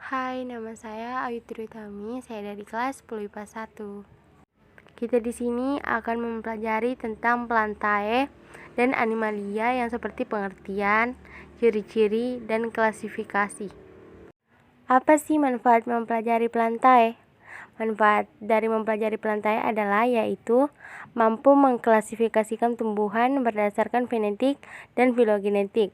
Hai, nama saya Ayu Triutami, saya dari kelas 10 IPA 1. Kita di sini akan mempelajari tentang Plantae dan Animalia yang seperti pengertian, ciri-ciri, dan klasifikasi. Apa sih manfaat mempelajari Plantae? Manfaat dari mempelajari Plantae adalah yaitu mampu mengklasifikasikan tumbuhan berdasarkan genetik dan filogenetik,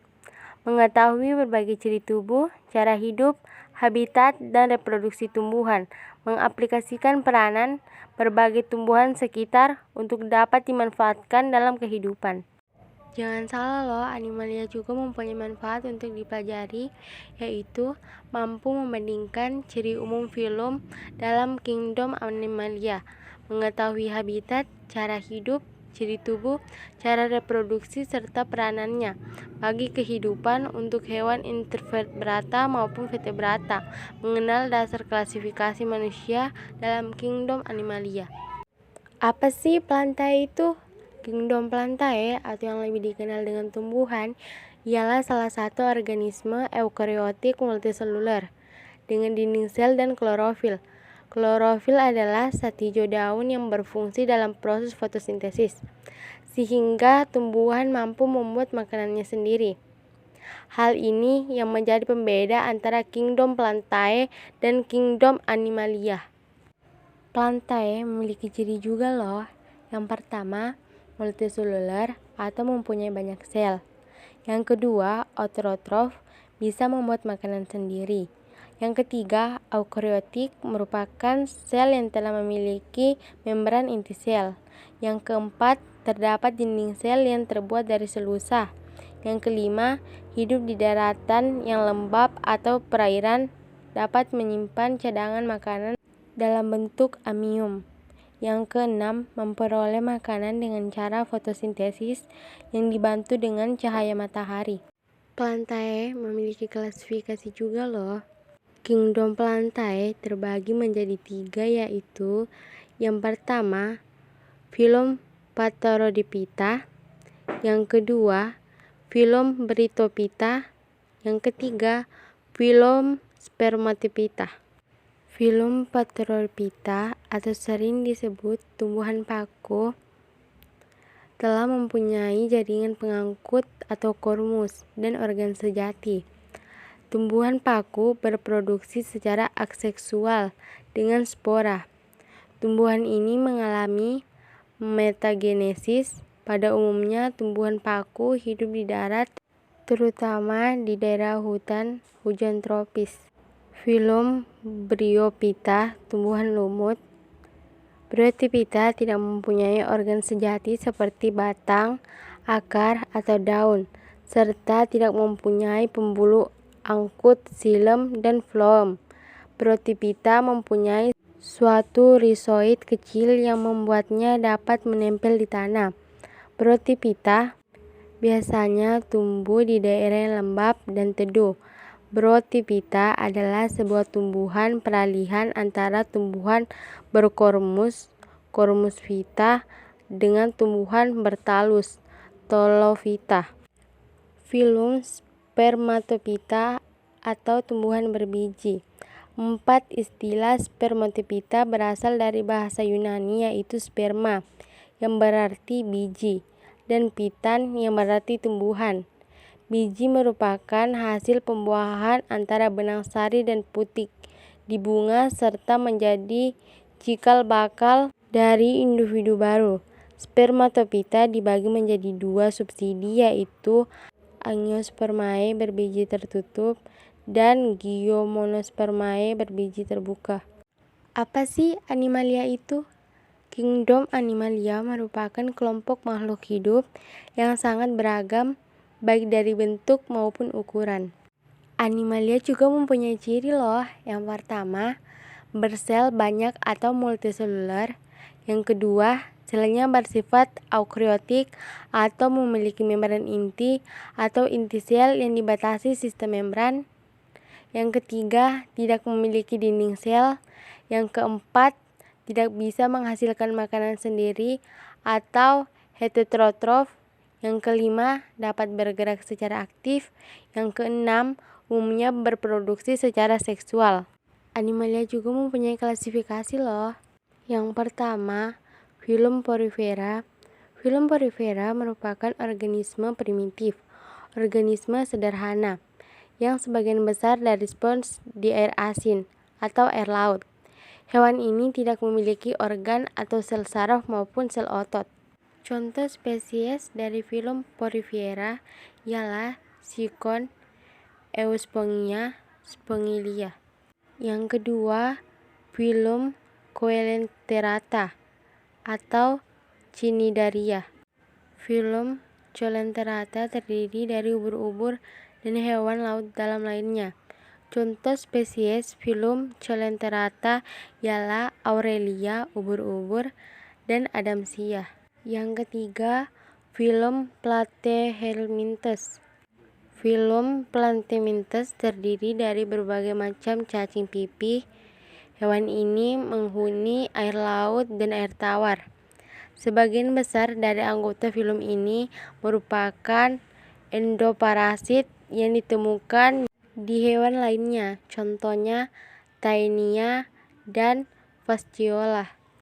mengetahui berbagai ciri tubuh, cara hidup, habitat, dan reproduksi tumbuhan, mengaplikasikan peranan berbagai tumbuhan sekitar untuk dapat dimanfaatkan dalam kehidupan. Jangan salah loh, Animalia juga mempunyai manfaat untuk dipelajari, yaitu mampu membandingkan ciri umum filum dalam kingdom Animalia, mengetahui habitat, cara hidup, ciri tubuh, cara reproduksi, serta peranannya bagi kehidupan untuk hewan invertebrata maupun vertebrata, mengenal dasar klasifikasi manusia dalam kingdom Animalia. Apa sih Plantae itu? Kingdom Plantae, atau yang lebih dikenal dengan tumbuhan, ialah salah satu organisme eukariotik multiseluler dengan dinding sel dan klorofil. Klorofil adalah zat hijau daun yang berfungsi dalam proses fotosintesis, sehingga tumbuhan mampu membuat makanannya sendiri. Hal ini yang menjadi pembeda antara kingdom Plantae dan kingdom Animalia. Plantae memiliki ciri juga loh. Yang pertama, multiseluler atau mempunyai banyak sel. Yang kedua, autotrof, bisa membuat makanan sendiri. Yang ketiga, eukariotik, merupakan sel yang telah memiliki membran inti sel. Yang keempat, terdapat dinding sel yang terbuat dari selusa. Yang kelima, hidup di daratan yang lembab atau perairan, dapat menyimpan cadangan makanan dalam bentuk amnium. Yang keenam, memperoleh makanan dengan cara fotosintesis yang dibantu dengan cahaya matahari. Plantae memiliki klasifikasi juga loh. Kingdom Plantae terbagi menjadi 3, yaitu yang pertama, filum Pteridophyta, yang kedua, filum Brytophyta, yang ketiga, filum Spermatophyta. Filum Pteridophyta atau sering disebut tumbuhan paku telah mempunyai jaringan pengangkut atau kormus dan organ sejati. Tumbuhan paku berproduksi secara aseksual dengan spora. Tumbuhan ini mengalami metagenesis. Pada umumnya tumbuhan paku hidup di darat, terutama di daerah hutan hujan tropis. Filum Bryophyta, tumbuhan lumut. Bryophyta tidak mempunyai organ sejati seperti batang, akar, atau daun, serta tidak mempunyai pembuluh angkut, xilem, dan floem. Bryophyta mempunyai suatu rizoid kecil yang membuatnya dapat menempel di tanah. Bryophyta biasanya tumbuh di daerah yang lembab dan teduh. Bryophyta adalah sebuah tumbuhan peralihan antara tumbuhan berkormus, kormus vita, dengan tumbuhan bertalus, ptilophyta. Filum Spermatophyta atau tumbuhan berbiji. 4 istilah Spermatophyta berasal dari bahasa Yunani, yaitu sperma, yang berarti biji, dan phyton, yang berarti tumbuhan. Biji merupakan hasil pembuahan antara benang sari dan putik di bunga serta menjadi cikal bakal dari individu baru. Spermatophyta dibagi menjadi 2 subsidi, yaitu Angiospermae berbiji tertutup dan Giomonospermae berbiji terbuka. Apa sih Animalia itu? Kingdom Animalia merupakan kelompok makhluk hidup yang sangat beragam baik dari bentuk maupun ukuran. Animalia juga mempunyai ciri loh. Yang pertama, bersel banyak atau multiseluler. Yang kedua, selnya bersifat eukariotik atau memiliki membran inti atau inti sel yang dibatasi sistem membran. Yang ketiga, tidak memiliki dinding sel. Yang keempat, tidak bisa menghasilkan makanan sendiri atau heterotrof. Yang kelima, dapat bergerak secara aktif. Yang keenam, umumnya berproduksi secara seksual. Animalia juga mempunyai klasifikasi loh. Yang pertama, filum porifera. Filum porifera merupakan organisme primitif, organisme sederhana, yang sebagian besar dari spons di air asin atau air laut. Hewan ini tidak memiliki organ atau sel saraf maupun sel otot. Contoh spesies dari filum porifera ialah Sikon, Euspongia, Spongilia. Yang kedua, filum Coelenterata atau Cnidaria. Filum Coelenterata terdiri dari ubur-ubur dan hewan laut dalam lainnya. Contoh spesies filum Coelenterata ialah Aurelia, ubur-ubur, dan Adamsia. Yang ketiga, filum Platyhelminthes. Filum Platyhelminthes terdiri dari berbagai macam cacing pipih. Hewan ini menghuni air laut dan air tawar. Sebagian besar dari anggota filum ini merupakan endoparasit yang ditemukan di hewan lainnya, contohnya Taenia dan Fasciola.